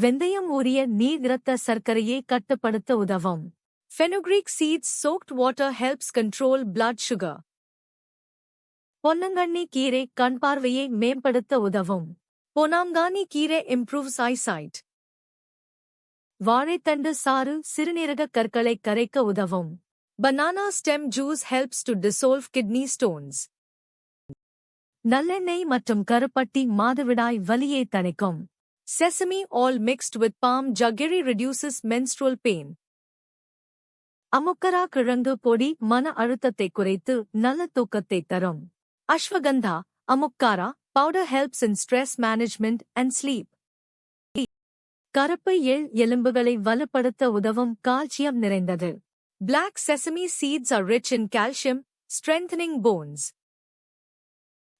வெந்தயம் ஊறிய நீர் இரத்த சர்க்கரையை கட்டுப்படுத்த உதவும். Fenugreek seeds soaked water helps control blood sugar. பொன்னங்கண்ணி கீரை கண் பார்வையை மேம்படுத்த உதவும். பொன்னாங்கானி கீரை improves eyesight. வாழைத்தண்டு சாறு சிறுநீரக கற்களை கரைக்க உதவும். Banana stem juice helps to dissolve kidney stones. நல்லெண்ணெய் மற்றும் கருப்பட்டி மாதவிடாய் வலியை தணிக்கும். Sesame oil mixed with palm jaggery reduces menstrual pain. அமுக்கரா கிழங்கு பொடி மன அழுத்தத்தை குறைத்து நல்ல தூக்கத்தை தரும். Ashwagandha, amukkara, powder helps in stress management and sleep. கருப்பு எள் எலும்புகளை வலுப்படுத்த உதவும் கால்சியம் நிறைந்தது. Black sesame seeds are rich in calcium, strengthening bones.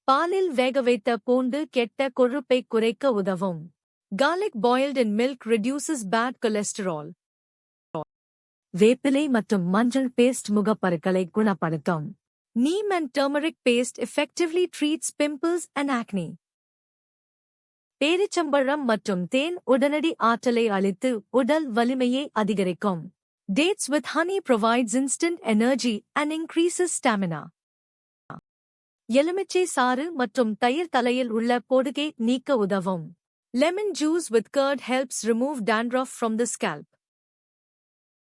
பாலில் வேகவைத்த பூண்டு கெட்ட கொழுப்பை குறைக்க உதவும். Garlic boiled in milk reduces bad cholesterol. வேப்பிலை மற்றும் மஞ்சள் பேஸ்ட் முகப்பருக்களை குணப்படுத்தும். Neem and turmeric paste effectively treats pimples and acne. பேரிச்சம்பழம் மற்றும் தேன் உடனடி ஆற்றலை அளித்து உடல் வலிமையை அதிகரிக்கும். Dates with honey provides instant energy and increases stamina. எலுமிச்சை சாறு மற்றும் தயிர் தலையில் உள்ள பொடுகை நீக்க உதவும். Lemon juice with curd helps remove dandruff from the scalp.